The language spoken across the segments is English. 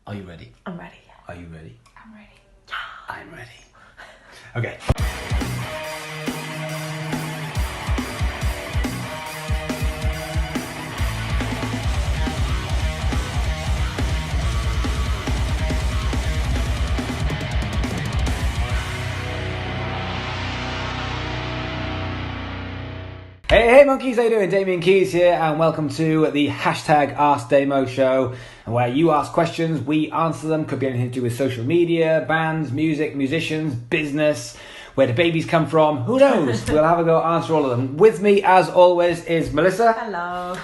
Are you ready? I'm ready. Are you ready? I'm ready. I'm ready. Okay. Hey monkeys, how you doing? Damian Keys here, and welcome to the hashtag Ask Damo show, where you ask questions, we answer them. Could be anything to do with social media, bands, music, musicians, business, where the babies come from, who knows? We'll have a go answer all of them. With me, as always, is Melissa. Hello.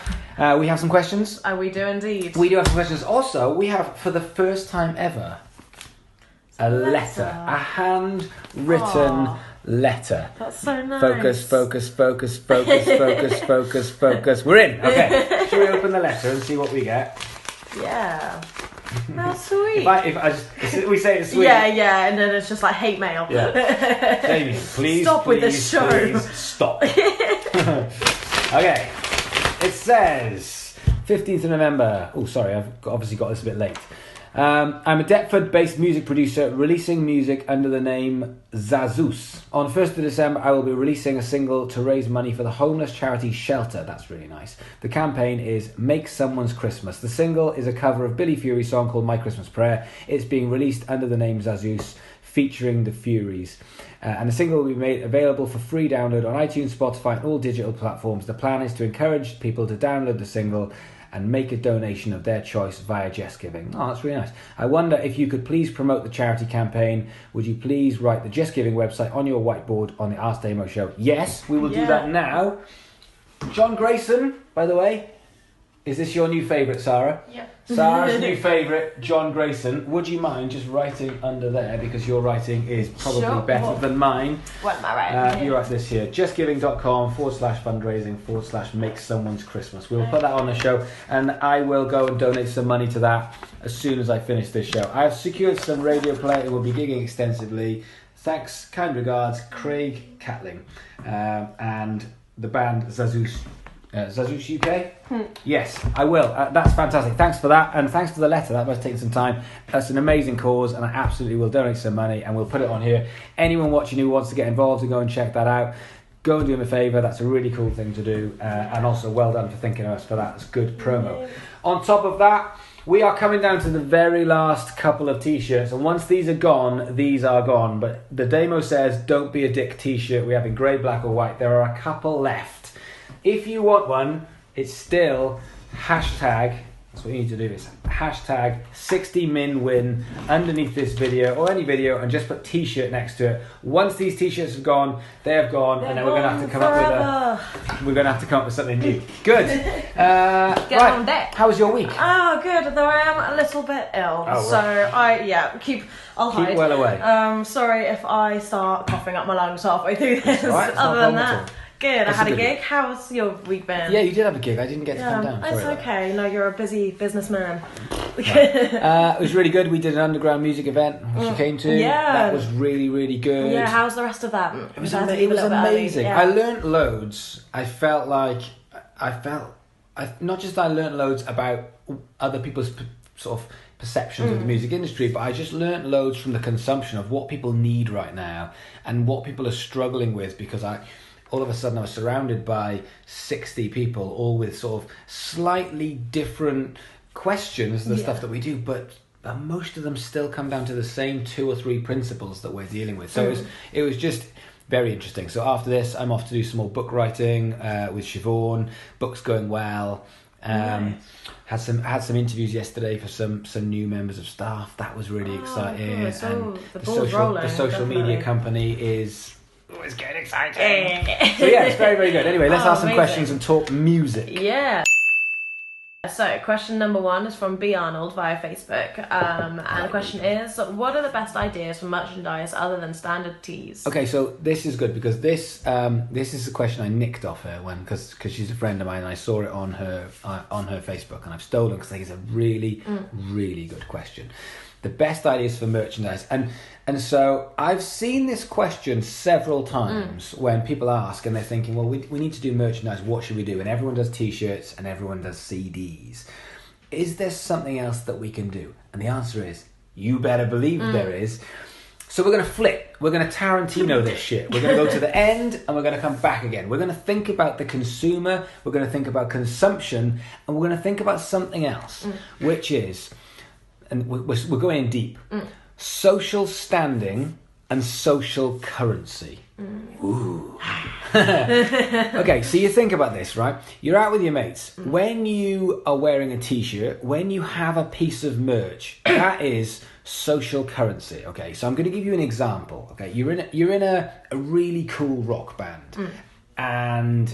We have some questions. We do indeed. We do have some questions. Also, we have, for the first time ever, a letter. A handwritten letter. That's so nice. Focus. We're in. Okay. Shall we open the letter and see what we get? Yeah. How sweet. If we say it's sweet. Yeah, and then it's just like hate mail. Yeah. Jamie, please stop with this show. Please stop. Okay. It says 15th of November. Oh, sorry, I've obviously got this a bit late. I'm a Deptford-based music producer releasing music under the name Zazus. On 1st of December, I will be releasing a single to raise money for the homeless charity Shelter. That's really nice. The campaign is Make Someone's Christmas. The single is a cover of Billy Fury's song called My Christmas Prayer. It's being released under the name Zazus, featuring the Furies. And the single will be made available for free download on iTunes, Spotify, and all digital platforms. The plan is to encourage people to download the single and make a donation of their choice via Just Giving. Oh, that's really nice. I wonder if you could please promote the charity campaign. Would you please write the Just Giving website on your whiteboard on the Ask Damo show? Yes, we will do that now. John Grayson, by the way, is this your new favourite, Sarah? Yep. Sarah's new favourite, John Grayson. Would you mind just writing under there, because your writing is probably better than mine. What am I writing? You write this here, justgiving.com/fundraising/make someone's Christmas. We'll put that on the show, and I will go and donate some money to that as soon as I finish this show. I have secured some radio play and will be gigging extensively. Thanks, kind regards, Craig Catling, and the band Zazus. Zazus UK? Yes, I will. That's fantastic. Thanks for that, and thanks for the letter. That must take some time. That's an amazing cause, and I absolutely will donate some money, and we'll put it on here. Anyone watching who wants to get involved and go and check that out, go and do them a favour. That's a really cool thing to do, and also well done for thinking of us for that. It's good promo. On top of that, we are coming down to the very last couple of t-shirts, and once these are gone, these are gone. But the Damo says, "Don't be a dick" t-shirt. We have in grey, black, or white. There are a couple left. If you want one, it's still hashtag, that's what you need to do, is hashtag 60minwin underneath this video or any video, and just put t-shirt next to it. Once these t-shirts have gone, they have gone, and then we're going to have to come up with something new. Good. Get on deck. How was your week? Oh, good. Though I am a little bit ill, I'll hide. Keep well away. Sorry if I start coughing up my lungs halfway through this. Right, other than that. Good, I had a gig. Week. How's your week been? Yeah, you did have a gig. I didn't get to come down. It's okay. No, you're a busy businessman. It was really good. We did an underground music event, which you came to. Yeah. That was really, really good. Yeah, how's the rest of that? It was amazing. Yeah. I learnt loads. I not just I learnt loads about other people's sort of perceptions of the music industry, but I just learnt loads from the consumption of what people need right now and what people are struggling with, because all of a sudden I was surrounded by 60 people, all with sort of slightly different questions, the stuff that we do, but most of them still come down to the same 2 or 3 principles that we're dealing with. So it was just very interesting. So after this, I'm off to do some more book writing with Siobhan. Book's going well. Nice. Had some interviews yesterday for some new members of staff. That was really exciting. And the social media company is... Oh, it's getting exciting. So yeah, it's very, very good. Anyway, let's ask some questions and talk music. Yeah. So, question number 1 is from B. Arnold via Facebook. And the question is, what are the best ideas for merchandise other than standard tees? Okay, so this is good, because this is a question I nicked off her because she's a friend of mine, and I saw it on her Facebook, and I've stolen it because I think it's a really, really good question. The best ideas for merchandise. And so I've seen this question several times when people ask and they're thinking, well, we need to do merchandise, what should we do? And everyone does t-shirts and everyone does CDs. is there something else that we can do? And the answer is, you better believe there is. So we're going to flip. We're going to Tarantino this shit. We're going to go to the end and we're going to come back again. We're going to think about the consumer. We're going to think about consumption. And we're going to think about something else, which is, and we're going in deep, social standing and social currency. Ooh. Okay, so you think about this, right? You're out with your mates. When you are wearing a t-shirt, when you have a piece of merch, that is social currency. Okay, so I'm going to give you an example. Okay, you're in a really cool rock band, and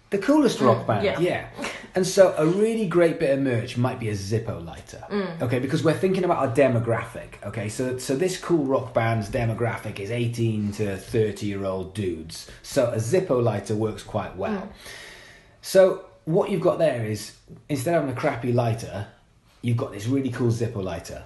the coolest rock band, yeah. And so a really great bit of merch might be a Zippo lighter, okay, because we're thinking about our demographic. Okay, so this cool rock band's demographic is 18 to 30-year-old dudes. So a Zippo lighter works quite well. So what you've got there is, instead of having a crappy lighter, you've got this really cool Zippo lighter.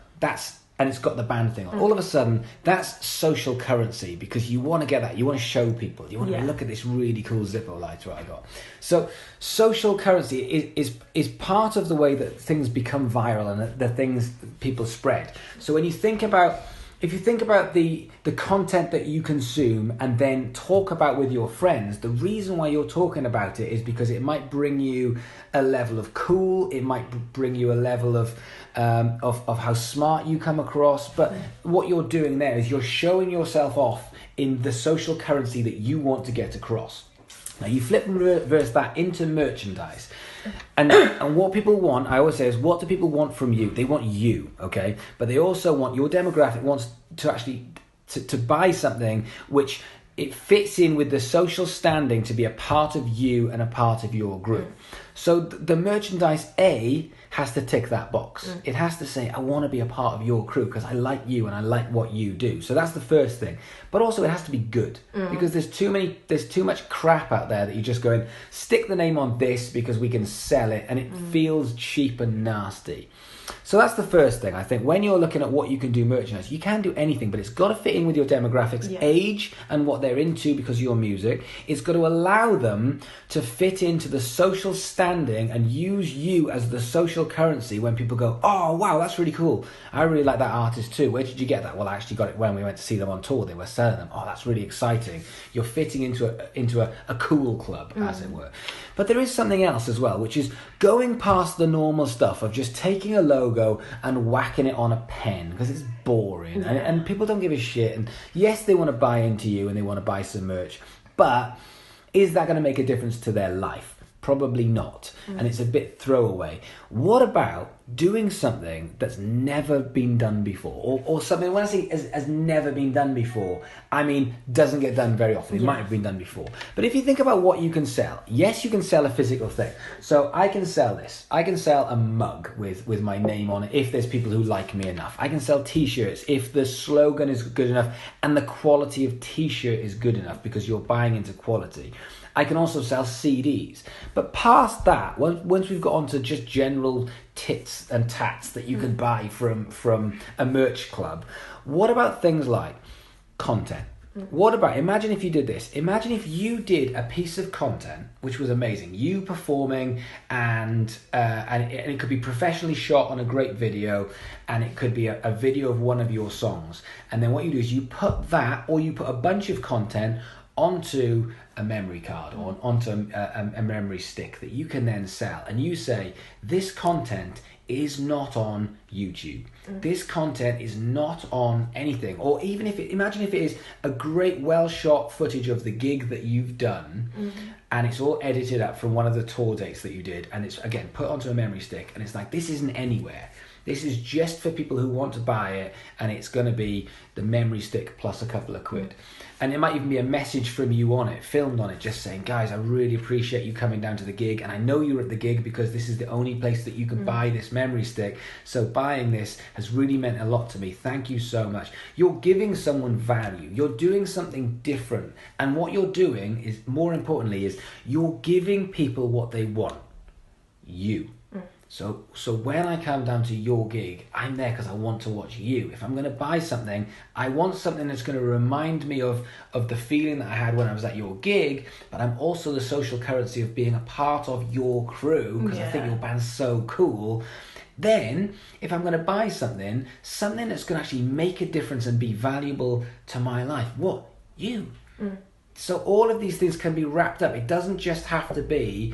And it's got the band thing on. All of a sudden, that's social currency, because you want to get that. You want to show people. You want to look at this really cool Zippo lighter I got. So social currency is part of the way that things become viral and the things people spread. So when you think about, if you think about the content that you consume and then talk about with your friends, the reason why you're talking about it is because it might bring you a level of cool. It might bring you a level of how smart you come across. But what you're doing there is you're showing yourself off in the social currency that you want to get across. Now you flip and reverse that into merchandise. And what people want, I always say, is what do people want from you? They want you, okay? But they also want, your demographic wants to actually to buy something which it fits in with the social standing to be a part of you and a part of your group. So the merchandise A has to tick that box. It has to say, I want to be a part of your crew because I like you and I like what you do. So that's the first thing. But also it has to be good, because there's too much crap out there that you're just going, stick the name on this because we can sell it, and it feels cheap and nasty. So that's the first thing. I think when you're looking at what you can do merchandise, you can do anything, but it's got to fit in with your demographics, age, and what they're into because of your music. It's got to allow them to fit into the social standing and use you as the social currency when people go, oh, wow, that's really cool. I really like that artist too. Where did you get that? Well, I actually got it when we went to see them on tour. They were selling them. Oh, that's really exciting. You're fitting into a cool club, as it were. But there is something else as well, which is going past the normal stuff of just taking a logo and whacking it on a pen, because it's boring and people don't give a shit. And yes, they want to buy into you and they want to buy some merch, but is that going to make a difference to their life? Probably not. And it's a bit throwaway. What about doing something that's never been done before? Or something, when I say has never been done before, I mean doesn't get done very often. It might have been done before. But if you think about what you can sell, yes, you can sell a physical thing. So I can sell this. I can sell a mug with my name on it if there's people who like me enough. I can sell t-shirts if the slogan is good enough and the quality of t-shirt is good enough, because you're buying into quality. I can also sell CDs. But past that, once we've got onto just general tits and tats that you can buy from a merch club, what about things like content? What about, imagine if you did this. Imagine if you did a piece of content which was amazing. You performing, and it could be professionally shot on a great video, and it could be a video of one of your songs. And then what you do is you put that, or you put a bunch of content onto a memory card or onto a memory stick that you can then sell, and you say, this content is not on YouTube. This content is not on anything. Or even imagine if it is a great well shot footage of the gig that you've done, and it's all edited up from one of the tour dates that you did, and it's again put onto a memory stick, and it's like, this isn't anywhere. This is just for people who want to buy it, and it's going to be the memory stick plus a couple of quid. And it might even be a message from you on it, filmed on it, just saying, guys, I really appreciate you coming down to the gig, and I know you were at the gig because this is the only place that you can buy this memory stick, so buying this has really meant a lot to me. Thank you so much. You're giving someone value. You're doing something different. And what you're doing is, more importantly, is you're giving people what they want. You. So when I come down to your gig, I'm there because I want to watch you. If I'm going to buy something, I want something that's going to remind me of the feeling that I had when I was at your gig, but I'm also the social currency of being a part of your crew because I think your band's so cool. Then, if I'm going to buy something that's going to actually make a difference and be valuable to my life, what? You. So all of these things can be wrapped up. It doesn't just have to be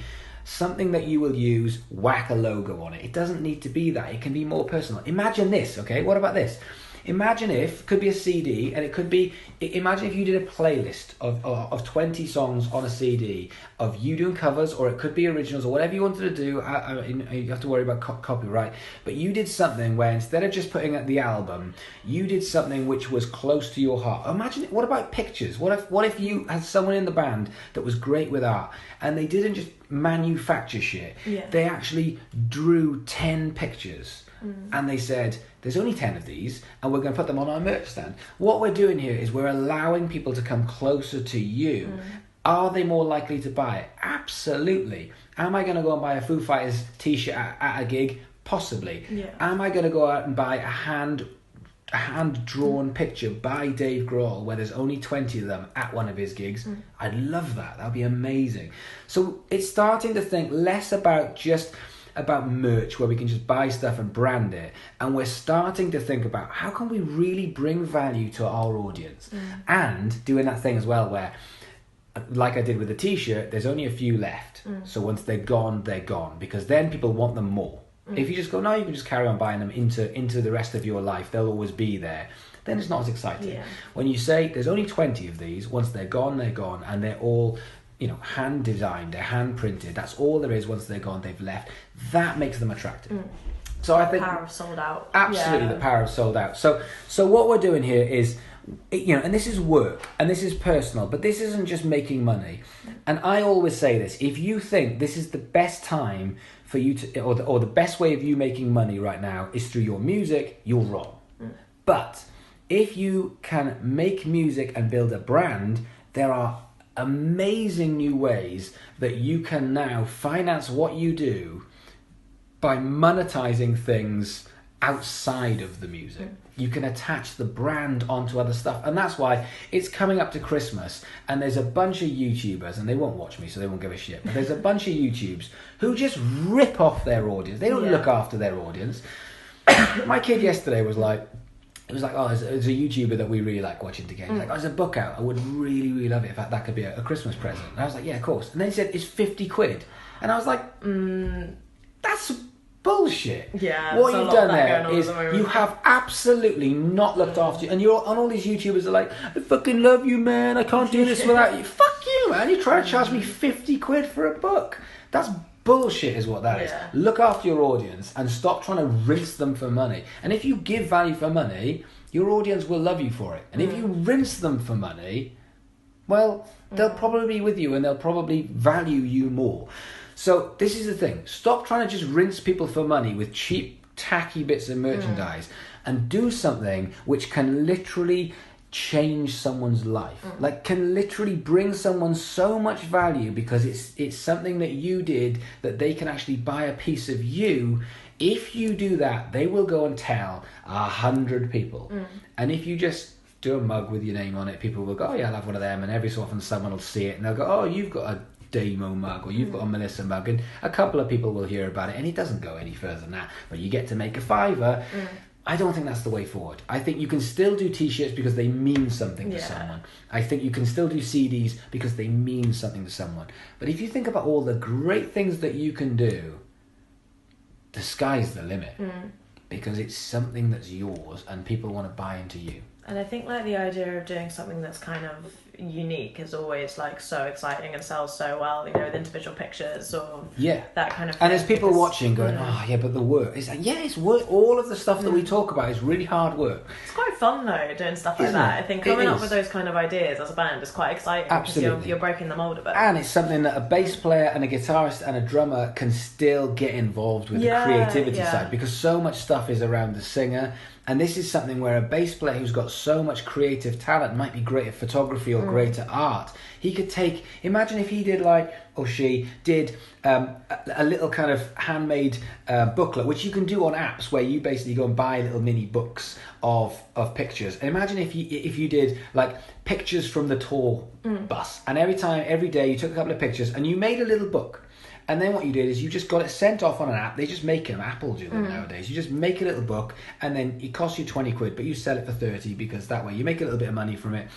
something that you will use, whack a logo on it. It doesn't need to be that. It can be more personal. Imagine this, okay? What about this? Imagine if, could be a CD, and it could be, imagine if you did a playlist of 20 songs on a CD of you doing covers, or it could be originals, or whatever you wanted to do. You have to worry about copyright. But you did something where instead of just putting out the album, you did something which was close to your heart. Imagine, what about pictures? What if you had someone in the band that was great with art, and they didn't just manufacture shit. They actually drew 10 pictures. And they said, there's only 10 of these, and we're going to put them on our merch stand. What we're doing here is we're allowing people to come closer to you. Are they more likely to buy it? Absolutely. Am I going to go and buy a Foo Fighters t-shirt at a gig? Possibly. Am I going to go out and buy a hand-drawn picture by Dave Grohl where there's only 20 of them at one of his gigs? I'd love that. That'd be amazing. So it's starting to think less about merch where we can just buy stuff and brand it, and we're starting to think about how can we really bring value to our audience, and doing that thing as well where, like I did with the t-shirt, there's only a few left. So once they're gone, because then people want them more. If you just go, no, you can just carry on buying them into the rest of your life, they'll always be there, then it's not as exciting. When you say there's only 20 of these, once they're gone, and they're all hand designed, they're hand printed, that's all there is. Once they're gone, they've left. That makes them attractive. So I think the power of sold out. Absolutely, the power of sold out. So what we're doing here is, and this is work and this is personal, but this isn't just making money. And I always say this: if you think this is the best time for you to, or the best way of you making money right now is through your music, you're wrong. But if you can make music and build a brand, there are amazing new ways that you can now finance what you do by monetizing things outside of the music. You can attach the brand onto other stuff, and that's why it's coming up to Christmas, and there's a bunch of YouTubers, and they won't watch me so they won't give a shit, but there's a bunch of YouTubes who just rip off their audience. They don't look after their audience. My kid yesterday was like, oh, there's a YouTuber that we really like watching together. He's like, oh, there's a book out. I would really, really love it if that could be a Christmas present. And I was like, yeah, of course. And then he said, it's 50 quid. And I was like, that's bullshit. Yeah. What you've done there is you have absolutely not looked after you. And you're on all these YouTubers are like, I fucking love you, man. I can't do this without you. Fuck you, man. You're trying to charge me 50 quid for a book. That's bullshit is what that is. Look after your audience and stop trying to rinse them for money. And if you give value for money, your audience will love you for it. And if you rinse them for money, well, they'll probably be with you and they'll probably value you more. So this is the thing. Stop trying to just rinse people for money with cheap, tacky bits of merchandise and do something which can literally change someone's life, like can literally bring someone so much value because it's something that you did that they can actually buy a piece of you. If you do that, they will go and tell 100 people. And if you just do a mug with your name on it, people will go, oh yeah, I'll have one of them, and every so often someone will see it and they'll go, oh, you've got a Damo mug, or you've got a Melissa mug, and a couple of people will hear about it, and it doesn't go any further than that, but you get to make a $5. I don't think that's the way forward. I think you can still do t-shirts because they mean something to someone. I think you can still do CDs because they mean something to someone. But if you think about all the great things that you can do, the sky's the limit. Because it's something that's yours and people want to buy into you. And I think like the idea of doing something that's kind of unique is always like so exciting and sells so well, with individual pictures or that kind of thing. And there's people watching going, oh yeah, but the work is it's work. All of the stuff that we talk about is really hard work. It's quite fun though, doing stuff like that. I think coming up with those kind of ideas as a band is quite exciting. Absolutely. Because you're breaking the mold a bit. And it's something that a bass player and a guitarist and a drummer can still get involved with the creativity side, because so much stuff is around the singer. And this is something where a bass player who's got so much creative talent, might be great at photography or greater art. He could imagine if he did or she did a little kind of handmade booklet, which you can do on apps where you basically go and buy little mini books of pictures. And imagine if you did pictures from the tour bus, and every day you took a couple of pictures and you made a little book. And then what you did is you just got it sent off on an app. They just make them. Apple do them nowadays. You just make a little book, and then it costs you 20 quid, but you sell it for 30 because that way you make a little bit of money from it.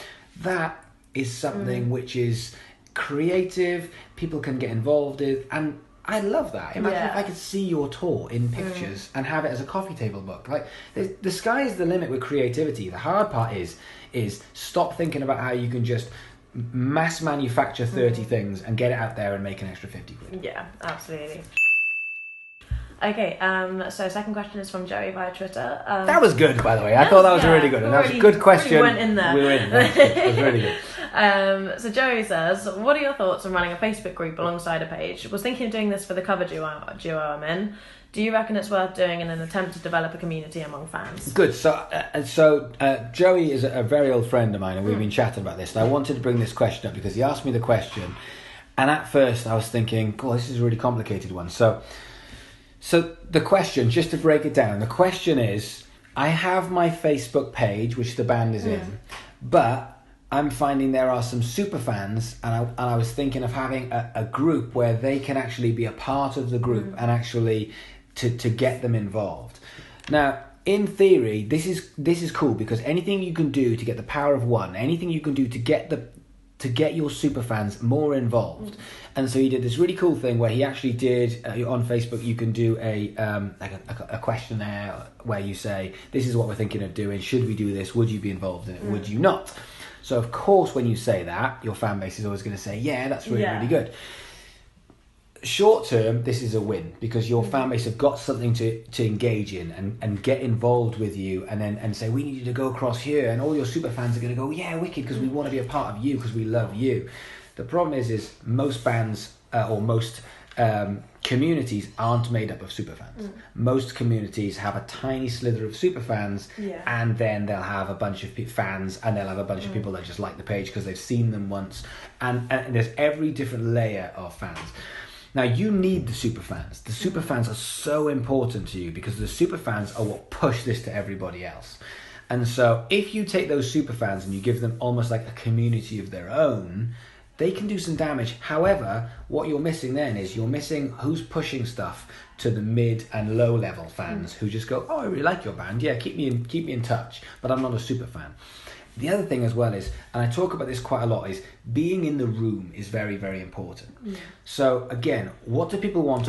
That is something which is creative. People can get involved in, and I love that. Imagine if I could see your tour in pictures and have it as a coffee table book. The sky is the limit with creativity. The hard part is stop thinking about how you can just mass manufacture 30 things and get it out there and make an extra 50 quid. Yeah, absolutely. Okay, so second question is from Joey via Twitter. That was good, by the way. I thought that was really good. And that was a good question. Went in there. We were in. It was really good. So Joey says, what are your thoughts on running a Facebook group alongside a page? Was thinking of doing this for the cover duo I'm in. Do you reckon it's worth doing in an attempt to develop a community among fans? Good. So Joey is a very old friend of mine, and we've been chatting about this. And I wanted to bring this question up because he asked me the question, and at first I was thinking, "Oh, this is a really complicated one." So the question, just to break it down, the question is: I have my Facebook page, which the band is in, but I'm finding there are some super fans, and I was thinking of having a group where they can actually be a part of the group and actually to get them involved. Now, in theory, this is cool because anything you can do to get the power of one, anything you can do to get your super fans more involved. And so he did this really cool thing where he actually did on Facebook. You can do a questionnaire where you say, "This is what we're thinking of doing. Should we do this? Would you be involved in it? Would you not?" So of course, when you say that, your fan base is always going to say, "Yeah, that's really good." Short term, this is a win because your fan base have got something to engage in and get involved with you, and say, "We need you to go across here," and all your super fans are going to go, "Yeah, wicked," because we want to be a part of you because we love you. The problem is most bands or most communities aren't made up of super fans. Most communities have a tiny slither of super fans, and then they'll have a bunch of fans, and they'll have a bunch of people that just like the page because they've seen them once, and there's every different layer of fans. Now, you need the super fans. The super fans are so important to you because the super fans are what push this to everybody else. And so if you take those super fans and you give them almost like a community of their own, they can do some damage. However, what you're missing then is you're missing who's pushing stuff to the mid and low level fans who just go, "Oh, I really like your band. Yeah, keep me in touch, but I'm not a super fan." The other thing as well is, and I talk about this quite a lot, is being in the room is very, very important. So again, what do people want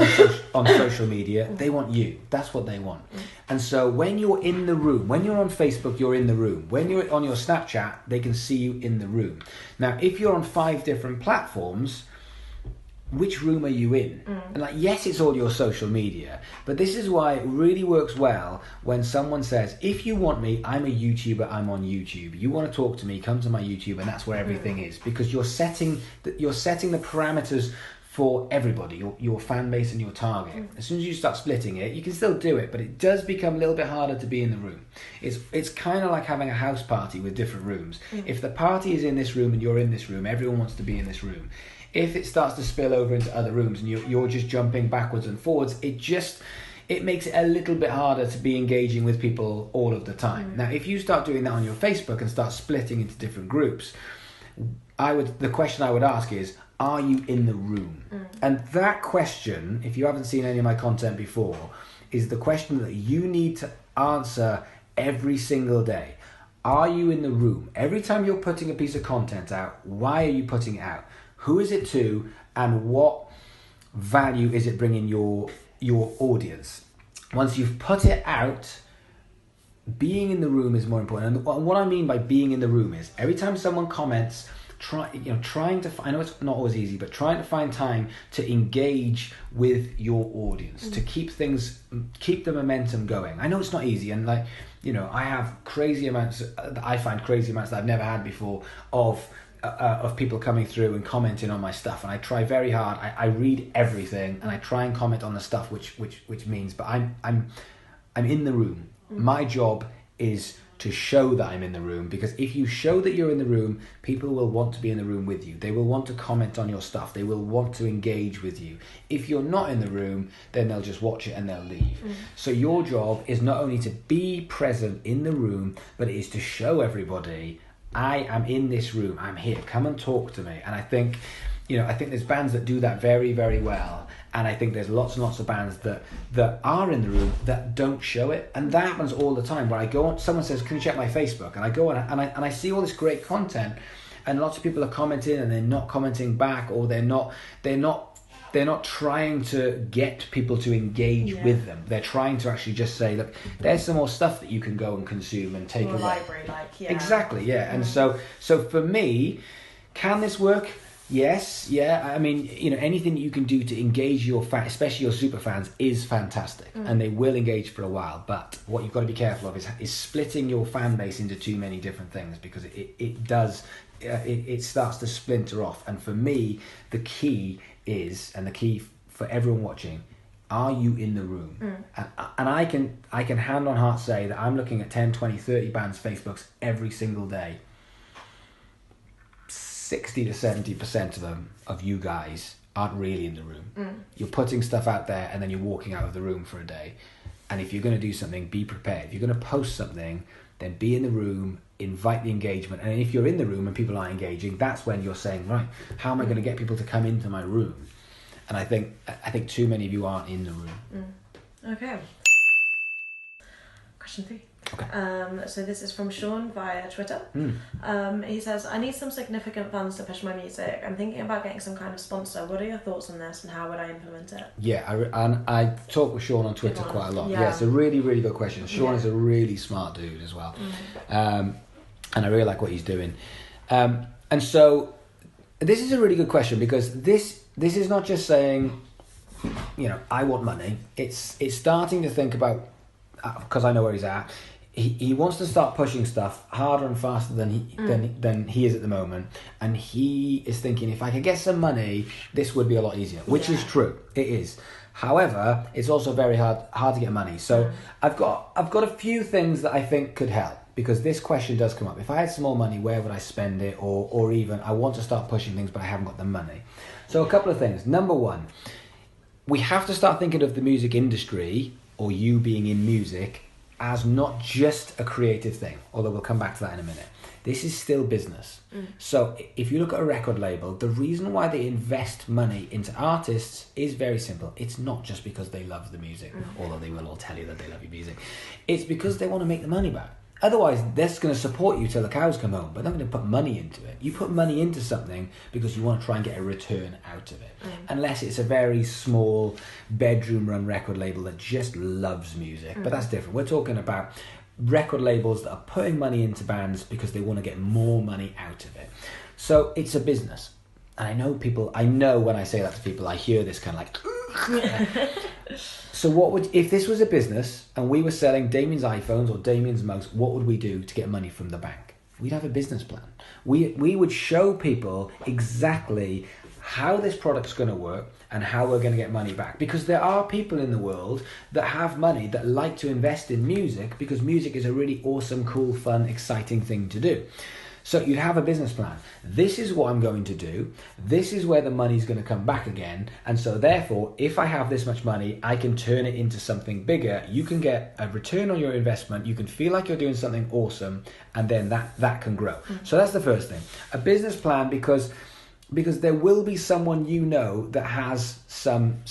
on social media? They want you. That's what they want. And so when you're in the room, when you're on Facebook, you're in the room. When you're on your Snapchat, they can see you in the room. Now, if you're on 5 different platforms, which room are you in? And yes, it's all your social media, but this is why it really works well when someone says, "If you want me, I'm a YouTuber, I'm on YouTube. You want to talk to me, come to my YouTube," and that's where everything is, because you're setting the parameters for everybody, your fan base and your target. As soon as you start splitting it, you can still do it, but it does become a little bit harder to be in the room. It's kind of like having a house party with different rooms. If the party is in this room and you're in this room, everyone wants to be in this room. If it starts to spill over into other rooms and you're just jumping backwards and forwards, it makes it a little bit harder to be engaging with people all of the time. Now, if you start doing that on your Facebook and start splitting into different groups, the question I would ask is, are you in the room? And that question, if you haven't seen any of my content before, is the question that you need to answer every single day. Are you in the room? Every time you're putting a piece of content out, why are you putting it out? Who is it to, and what value is it bringing your audience? Once you've put it out, being in the room is more important. And what I mean by being in the room is every time someone comments, trying to, I know it's not always easy, but trying to find time to engage with your audience, to keep the momentum going. I know it's not easy, and I have crazy amounts, I find crazy amounts that I've never had before of people coming through and commenting on my stuff, and I try very hard. I read everything and I try and comment on the stuff which means, but I'm in the room. My job is to show that I'm in the room, because if you show that you're in the room, people will want to be in the room with you. They will want to comment on your stuff. They will want to engage with you. If you're not in the room, then they'll just watch it and they'll leave. So your job is not only to be present in the room, but it is to show everybody, I am in this room, I'm here, come and talk to me. And I think, I think there's bands that do that very, very well. And I think there's lots and lots of bands that are in the room that don't show it. And that happens all the time, where I go on, someone says, can you check my Facebook? And I go on and I see all this great content, and lots of people are commenting and they're not commenting back, or they're not trying to get people to engage with them. They're trying to actually just say, look, there's some more stuff that you can go and consume and take away. Library, Exactly, yeah. And so for me, can this work? Yes, yeah. I mean, anything that you can do to engage your fans, especially your super fans, is fantastic, and they will engage for a while. But what you've got to be careful of is splitting your fan base into too many different things, because it does. It starts to splinter off. And for me, the key is, and the key for everyone watching, are you in the room? And I can hand on heart say that I'm looking at 10, 20, 30 bands' Facebooks every single day. 60 to 70% of them, of you guys, aren't really in the room. You're putting stuff out there and then you're walking out of the room for a day. And if you're going to do something, be prepared. If you're going to post something, then be in the room, invite the engagement. And if you're in the room and people aren't engaging, that's when you're saying, right, how am I going to get people to come into my room? And I think too many of you aren't in the room. Okay. Question 3. Okay. So this is from Sean via Twitter. He says, I need some significant funds to push my music. I'm thinking about getting some kind of sponsor. What are your thoughts on this, and how would I implement it? Yeah, I talk with Sean on Twitter quite a lot. Yeah, it's a really, really good question. Sean is a really smart dude as well. And I really like what he's doing. And so this is a really good question, because this is not just saying, I want money. It's starting to think about, because I know where he's at. He wants to start pushing stuff harder and faster than he is at the moment, and he is thinking, if I could get some money, this would be a lot easier, which is true. It is. However, it's also very hard to get money. So I've got a few things that I think could help, because this question does come up. If I had some more money, where would I spend it? Or even, I want to start pushing things, but I haven't got the money. So a couple of things. Number one, we have to start thinking of the music industry, or you being in music, as not just a creative thing, although we'll come back to that in a minute. This is still business. So if you look at a record label, the reason why they invest money into artists is very simple. It's not just because they love the music, although they will all tell you that they love your music. It's because they want to make the money back. Otherwise, they're just going to support you till the cows come home, but they're not going to put money into it. You put money into something because you want to try and get a return out of it. Unless it's a very small bedroom-run record label that just loves music. But that's different. We're talking about record labels that are putting money into bands because they want to get more money out of it. So it's a business. And I know when I say that to people, I hear this kind of like... So if this was a business and we were selling Damian's iPhones or Damian's mugs, what would we do to get money from the bank? We'd have a business plan. We would show people exactly how this product's going to work and how we're going to get money back. Because there are people in the world that have money that like to invest in music, because music is a really awesome, cool, fun, exciting thing to do. So you'd have a business plan. This is what I'm going to do. This is where the money's going to come back again. And so therefore, if I have this much money, I can turn it into something bigger. You can get a return on your investment. You can feel like you're doing something awesome. And then that can grow. So that's the first thing. A business plan, because there will be someone that has some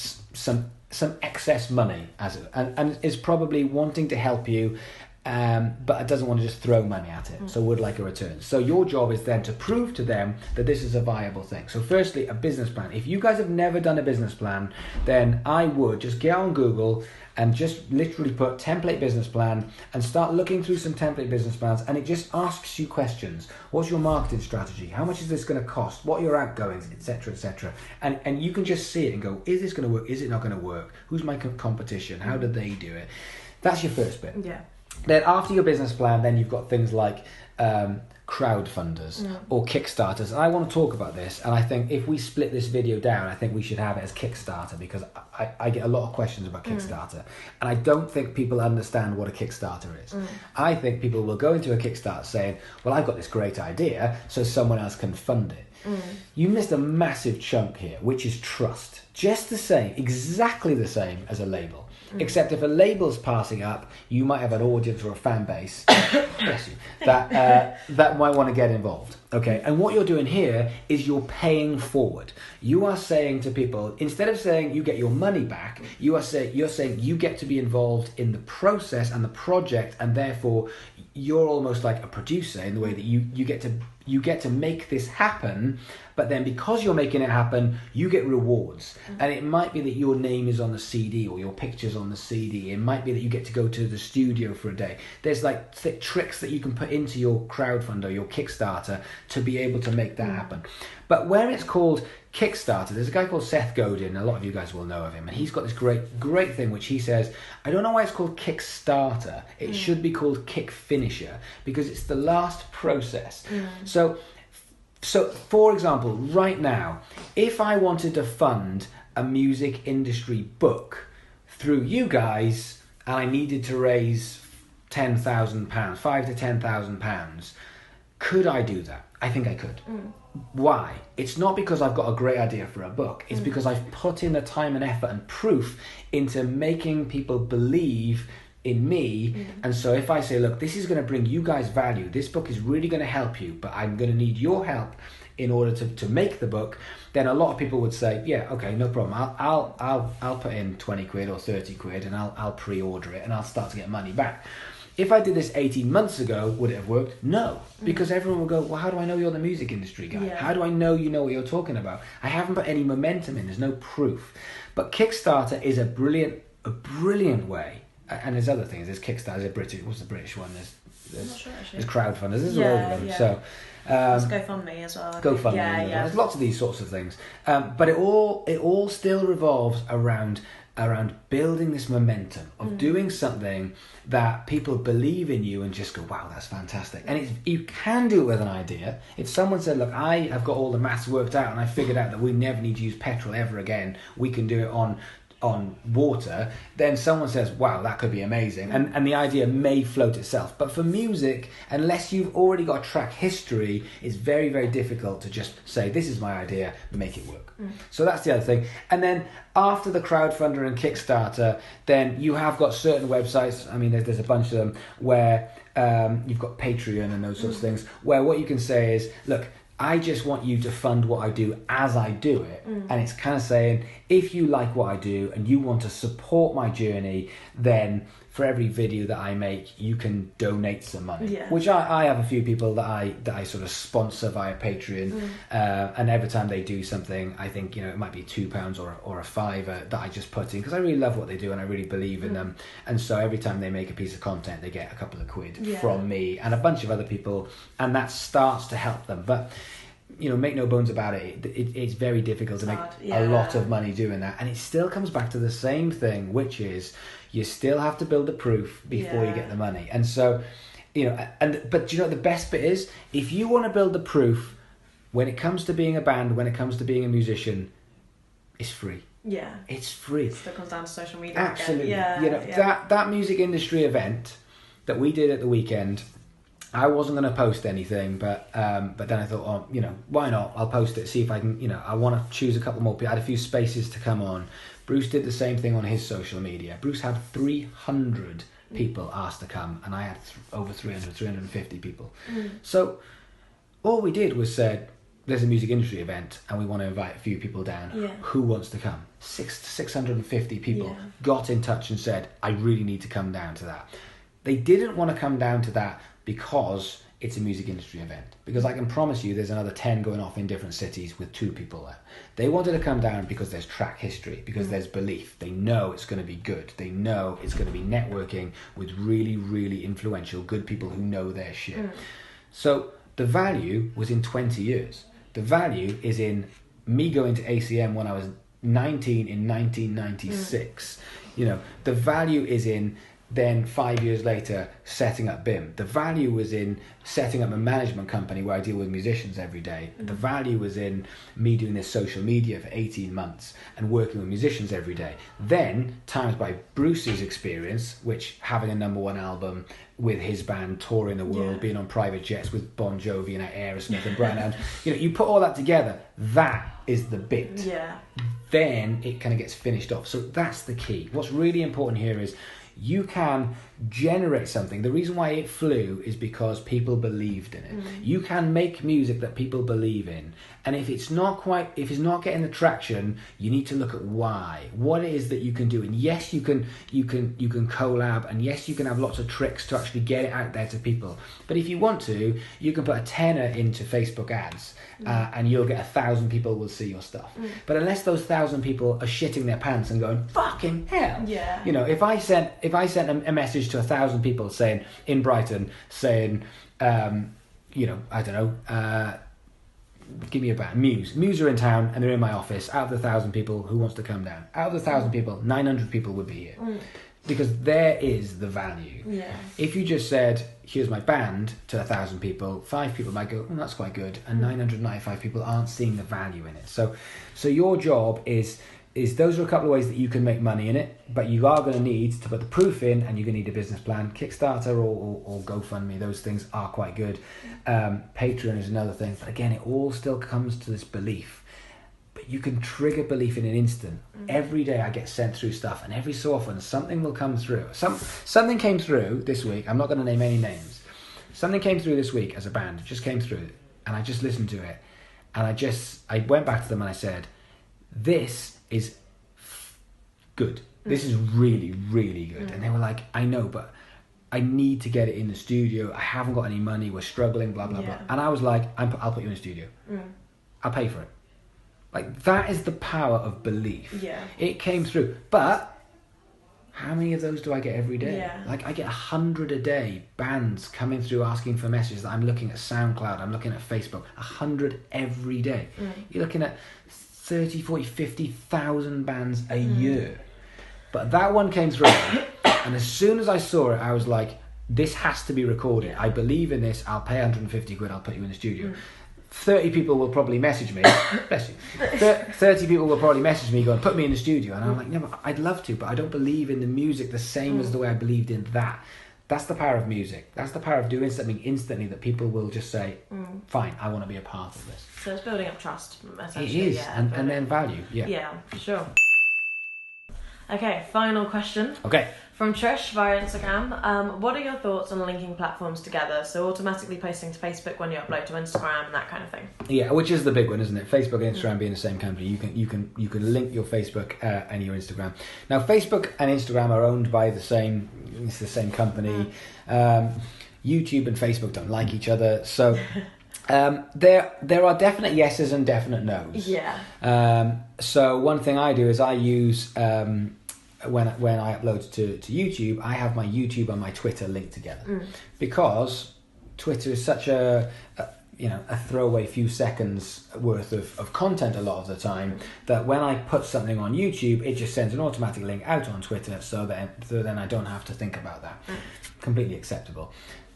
excess money and is probably wanting to help you. But it doesn't want to just throw money at it, so would like a return. So your job is then to prove to them that this is a viable thing. So firstly, a business plan. If you guys have never done a business plan, then I would just get on Google and just literally put template business plan and start looking through some template business plans, and it just asks you questions. What's your marketing strategy? How much is this going to cost? What are your outgoings, etc., etc. And you can just see it and go, is this going to work? Is it not going to work? Who's my competition? How did they do it? That's your first bit. Yeah. Then after your business plan, then you've got things like crowdfunders or Kickstarters. And I want to talk about this, and I think if we split this video down, I think we should have it as Kickstarter, because I get a lot of questions about Kickstarter, and I don't think people understand what a Kickstarter is. I think people will go into a Kickstarter saying, well, I've got this great idea, so someone else can fund it. You missed a massive chunk here, which is trust. Just the same, exactly the same as a label. Except if a label's passing up, you might have an audience or a fan base bless you, that might want to get involved. Okay, and what you're doing here is you're paying forward. You are saying to people, instead of saying you get your money back, you're saying you get to be involved in the process and the project, and therefore you're almost like a producer in the way that you get to make this happen. But then because you're making it happen, you get rewards. And it might be that your name is on the CD or your picture's on the CD. It might be that you get to go to the studio for a day. There's like tricks that you can put into your crowdfunder, your Kickstarter, to be able to make that happen. But where it's called Kickstarter, there's a guy called Seth Godin, a lot of you guys will know of him, and he's got this great thing which he says, I don't know why it's called Kickstarter. It should be called Kick Finisher, because it's the last process. So, for example, right now, if I wanted to fund a music industry book through you guys, and I needed to raise £10,000, £5,000 to £10,000, could I do that? I think I could. Why? It's not because I've got a great idea for a book. It's because I've put in the time and effort and proof into making people believe in me. And so if I say, look, this is going to bring you guys value, this book is really going to help you, but I'm going to need your help in order to make the book, then a lot of people would say, yeah, okay, no problem. I'll put in 20 quid or 30 quid and I'll pre-order it and I'll start to get money back. If I did this 18 months ago, would it have worked? No, because everyone would go, well, how do I know you're the music industry guy? Yeah. How do I know you know what you're talking about? I haven't put any momentum in. There's no proof. But Kickstarter is a brilliant way. And there's other things. There's Kickstarter. There's British. What's the British one? There's crowdfunders. There's all of them. Yeah. So there's GoFundMe as well. GoFundMe. Yeah. There's lots of these sorts of things. But it all still revolves around building this momentum of doing something that people believe in you and just go, wow, that's fantastic. And you can do it with an idea. If someone said, look, I have got all the maths worked out and I figured out that we never need to use petrol ever again, we can do it on water, then someone says, wow, that could be amazing, and the idea may float itself. But for music, unless you've already got a track history, it's very, very difficult to just say, this is my idea, make it work. So that's the other thing. And then after the crowdfunder and Kickstarter, then you have got certain websites, I mean there's a bunch of them, where you've got Patreon and those sorts of things, where what you can say is, look, I just want you to fund what I do as I do it. And it's kind of saying, if you like what I do and you want to support my journey, then for every video that I make, you can donate some money. Yeah. Which I have a few people that I sort of sponsor via Patreon. And every time they do something, I think, it might be £2 or a fiver that I just put in, because I really love what they do and I really believe in them. And so every time they make a piece of content, they get a couple of quid from me and a bunch of other people, and that starts to help them. But make no bones about it, it's very difficult to make a lot of money doing that. And it still comes back to the same thing, which is you still have to build the proof before you get the money. And so, but the best bit is, if you want to build the proof, when it comes to being a band, when it comes to being a musician, it's free. Yeah. It's free. It still comes down to social media. Absolutely. That music industry event that we did at the weekend, I wasn't going to post anything, but then I thought, why not? I'll post it, see if I can, I want to choose a couple more people. I had a few spaces to come on. Bruce did the same thing on his social media. Bruce had 300 people asked to come, and I had over 350 people. So all we did was said, there's a music industry event, and we want to invite a few people down. Yeah. Who wants to come? 650 people got in touch and said, I really need to come down to that. They didn't want to come down to that because it's a music industry event. Because I can promise you there's another 10 going off in different cities with 2 people there. They wanted to come down because there's track history, because there's belief. They know it's going to be good. They know it's going to be networking with really, really influential, good people who know their shit. So the value was in 20 years. The value is in me going to ACM when I was 19 in 1996. The value is in then 5 years later setting up BIM. The value was in setting up a management company where I deal with musicians every day. The value was in me doing this social media for 18 months and working with musicians every day. Then, times by Bruce's experience, which having a #1 album with his band, touring the world, being on private jets with Bon Jovi and Aerosmith and Brian Adams, you put all that together, that is the bit. Yeah. Then it kind of gets finished off. So that's the key. What's really important here is you can generate something. The reason why it flew is because people believed in it. You can make music that people believe in, and if it's not getting the traction, you need to look at why, what it is that you can do. And yes, you can collab, and yes, you can have lots of tricks to actually get it out there to people. But if you want to, you can put a tenner into Facebook ads, and you'll get 1,000 people will see your stuff. But unless those 1,000 people are shitting their pants and going fucking hell, if I sent a message to 1,000 people saying in Brighton, saying, I don't know, give me a band, Muse are in town and they're in my office. Out of the 1,000 people, who wants to come down? Out of the 1,000 people, 900 people would be here. Because there is the value. Yeah. If you just said, here's my band to 1,000 people, 5 people might go, that's quite good, and 995 people aren't seeing the value in it. So your job is those are a couple of ways that you can make money in it, but you are going to need to put the proof in, and you're going to need a business plan. Kickstarter or GoFundMe, those things are quite good. Patreon is another thing, but again, it all still comes to this belief. But you can trigger belief in an instant. Every day I get sent through stuff, and every so often something will come through. Something came through this week. I'm not going to name any names. Something came through this week as a band. It just came through, and I just listened to it, and I went back to them and I said, this is good. This is really, really good. And they were like, I know, but I need to get it in the studio. I haven't got any money. We're struggling, blah, blah, blah. And I was like, I'll put you in the studio. I'll pay for it. Like, that is the power of belief. Yeah. It came through. But how many of those do I get every day? Yeah. Like, I get 100 a day, bands coming through asking for messages. That I'm looking at SoundCloud, I'm looking at Facebook. 100 every day. You're looking at 30, 40, 50,000 bands a year. But that one came through, and as soon as I saw it, I was like, this has to be recorded. I believe in this. I'll pay 150 quid. I'll put you in the studio. 30 people will probably message me. Bless you. 30 people will probably message me going, put me in the studio. And I'm like, no, but I'd love to, but I don't believe in the music the same as the way I believed in that. That's the power of music. That's the power of doing something instantly that people will just say, fine, I want to be a part of this. So it's building up trust, essentially. It is, and then value. Yeah, for sure. Okay, final question. Okay. From Trish via Instagram. What are your thoughts on linking platforms together? So automatically posting to Facebook when you upload to Instagram and that kind of thing. Yeah, which is the big one, isn't it? Facebook and Instagram being the same company, you can link your Facebook and your Instagram. Now, Facebook and Instagram are owned by the same company. YouTube and Facebook don't like each other, so. There are definite yeses and definite nos. Yeah. So one thing I do is I use when I upload to YouTube, I have my YouTube and my Twitter linked together because Twitter is such a throwaway few seconds worth of content a lot of the time that when I put something on YouTube, it just sends an automatic link out on Twitter, so then I don't have to think about that. Completely acceptable.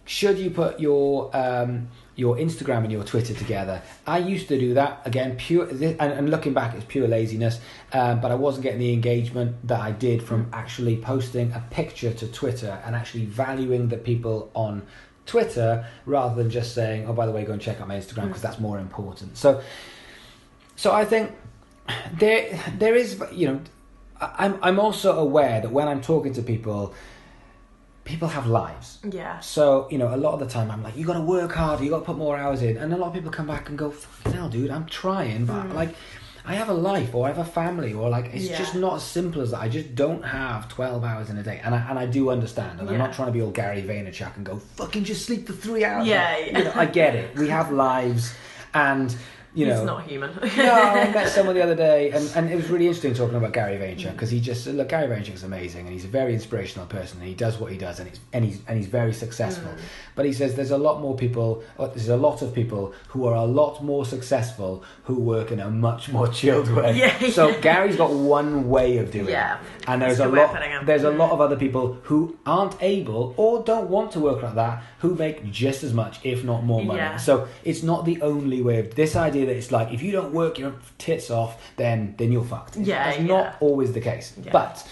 Should you put your Instagram and your Twitter together? I used to do that, again, and looking back, it's pure laziness, but I wasn't getting the engagement that I did from actually posting a picture to Twitter and actually valuing the people on Twitter rather than just saying, oh, by the way, go and check out my Instagram because that's more important. So I think there is, I'm also aware that when I'm talking to people have lives. Yeah. So, a lot of the time I'm like, you got to work harder, you got to put more hours in. And a lot of people come back and go, fucking hell, dude, I'm trying, but I have a life, or I have a family, or it's just not as simple as that. I just don't have 12 hours in a day. And I do understand. And I'm not trying to be all Gary Vaynerchuk and go, fucking just sleep for 3 hours. Yeah. I get it. We have lives, and You know, he's not human. No, I met someone the other day, and it was really interesting talking about Gary Vaynerchuk, because he just said, look, Gary Vaynerchuk is amazing, and he's a very inspirational person, and he does what he does, and he's very successful. But he says there's a lot of people who are a lot more successful who work in a much more chilled way. Yeah. So Gary's got one way of doing it, and there's a lot of other people who aren't able or don't want to work like that, who make just as much, if not more money. Yeah. So it's not the only way of this idea that it's like, if you don't work your tits off, then you're fucked. That's not always the case. Yeah. But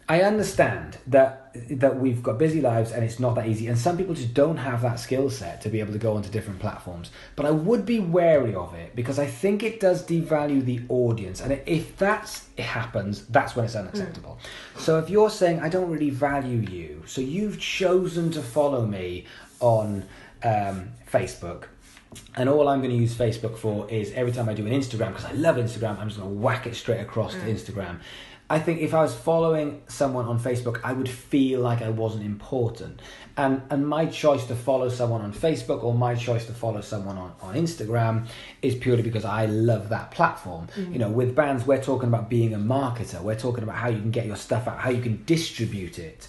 I understand that we've got busy lives and it's not that easy, and some people just don't have that skill set to be able to go onto different platforms. But I would be wary of it, because I think it does devalue the audience, and if it happens, that's when it's unacceptable. So if you're saying, I don't really value you, so you've chosen to follow me on Facebook, and all I'm going to use Facebook for is every time I do an Instagram, because I love Instagram, I'm just going to whack it straight across to Instagram. I think if I was following someone on Facebook, I would feel like I wasn't important. And my choice to follow someone on Facebook or my choice to follow someone on Instagram is purely because I love that platform. You know, with bands, we're talking about being a marketer. We're talking about how you can get your stuff out, how you can distribute it.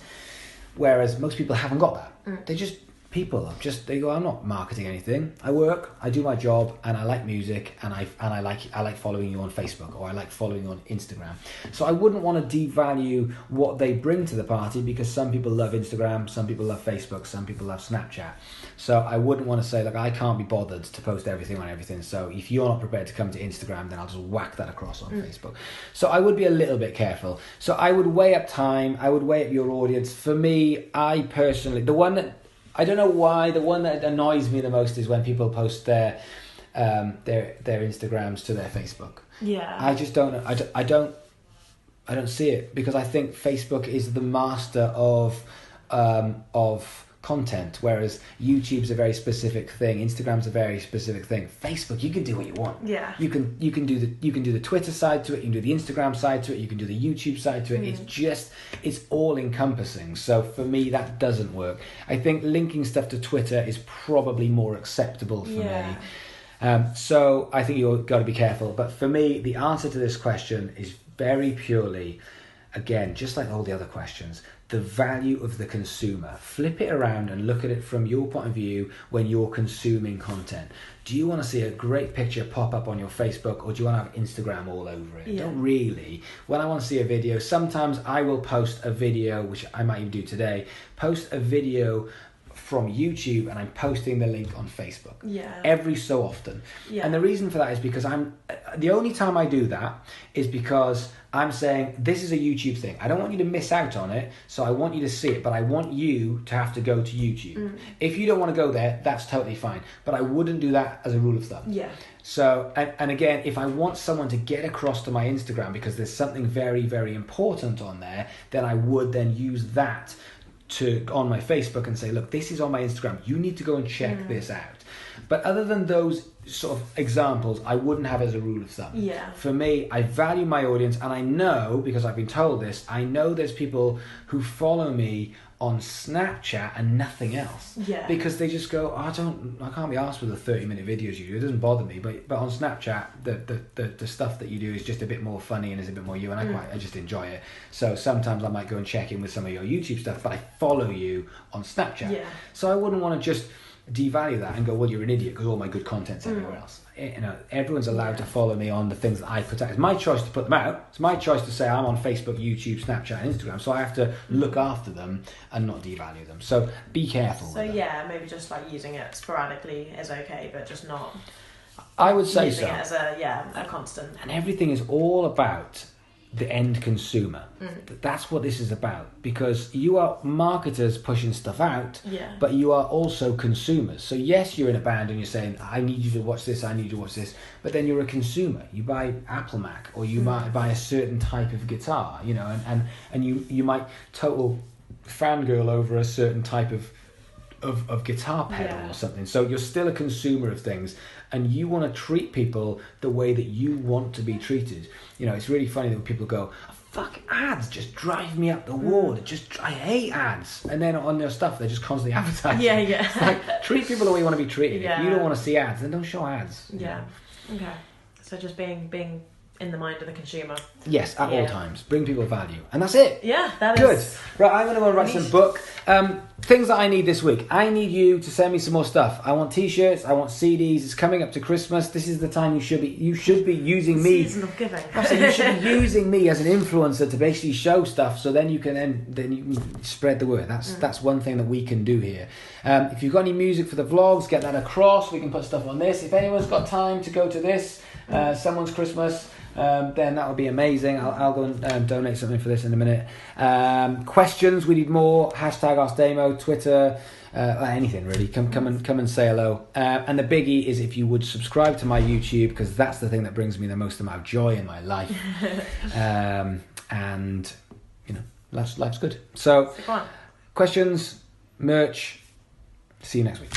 Whereas most people haven't got that. They just... they go, I'm not marketing anything. I work, I do my job, and I like music, and I like following you on Facebook, or I like following you on Instagram. So I wouldn't want to devalue what they bring to the party, because some people love Instagram, some people love Facebook, some people love Snapchat. So I wouldn't want to say, like, I can't be bothered to post everything on everything. So if you're not prepared to come to Instagram, then I'll just whack that across on Facebook. So I would be a little bit careful. So I would weigh up time. I would weigh up your audience. For me, I personally, I don't know why, the one that annoys me the most is when people post their Instagrams to their Facebook. Yeah. I just don't. I don't see it, because I think Facebook is the master of content, whereas YouTube's a very specific thing, Instagram's a very specific thing. Facebook, you can do what you want. Yeah. You can do the Twitter side to it, you can do the Instagram side to it, you can do the YouTube side to it. It's all encompassing. So for me, that doesn't work. I think linking stuff to Twitter is probably more acceptable for me. So I think you've got to be careful. But for me, the answer to this question is very purely, again, just like all the other questions, the value of the consumer. Flip it around and look at it from your point of view when you're consuming content. Do you want to see a great picture pop up on your Facebook, or do you want to have Instagram all over it? Don't really. When I want to see a video, sometimes I will post a video, which I might even do today, post a video from YouTube, and I'm posting the link on Facebook every so often. And the reason for that is because the only time I do that is because I'm saying, this is a YouTube thing. I don't want you to miss out on it, so I want you to see it, but I want you to have to go to YouTube. If you don't want to go there, that's totally fine. But I wouldn't do that as a rule of thumb. So, and again, if I want someone to get across to my Instagram because there's something very, very important on there, then I would then use that on my Facebook and say, look, this is on my Instagram. You need to go and check this out. But other than those sort of examples, I wouldn't have as a rule of thumb. For me, I value my audience, and I know, because I've been told this, I know there's people who follow me on Snapchat and nothing else. Because they just go, I can't be asked with the 30-minute videos you do. It doesn't bother me. But on Snapchat, the stuff that you do is just a bit more funny and is a bit more you, and I just enjoy it. So sometimes I might go and check in with some of your YouTube stuff, but I follow you on Snapchat. So I wouldn't want to just devalue that and go, well, you're an idiot because all my good content's everywhere else. You know, everyone's allowed to follow me on the things that I put out. It's my choice to put them out. It's my choice to say I'm on Facebook, YouTube, Snapchat, and Instagram. So I have to look after them and not devalue them. So be careful. So maybe just like using it sporadically is okay, but just not. I would say using so. It as a constant. And everything is all about the end consumer. That's what this is about, because you are marketers pushing stuff out, but you are also consumers. So yes, you're in a band and you're saying, I need you to watch this, I need you to watch this, but then you're a consumer. You buy Apple Mac, or you might buy a certain type of guitar, you know, and you might total fangirl over a certain type of guitar pedal or something. So you're still a consumer of things, and you want to treat people the way that you want to be treated. You know, it's really funny that when people go, fuck, ads just drive me up the wall. I hate ads. And then on their stuff, they're just constantly advertising. It's like, treat people the way you want to be treated. If you don't want to see ads, then don't show ads. Okay. So just being in the mind of the consumer. Yes, at all times. Bring people value. And that's it. Yeah, that Good. is... Right, I'm going to go and write some book. Things that I need this week. I need you to send me some more stuff. I want t-shirts. I want CDs. It's coming up to Christmas. This is the time you should be using me. Season of giving. You should be using me as an influencer to basically show stuff, so then you can spread the word. That's one thing that we can do here. If you've got any music for the vlogs, get that across. We can put stuff on this. If anyone's got time to go to this, someone's Christmas, then that would be amazing. I'll go and donate something for this in a minute. Questions, we need more. Hashtag AskDamo, Twitter, anything really. Come and say hello. And the biggie is if you would subscribe to my YouTube, because that's the thing that brings me the most amount of joy in my life. And life's good. So questions, merch. See you next week.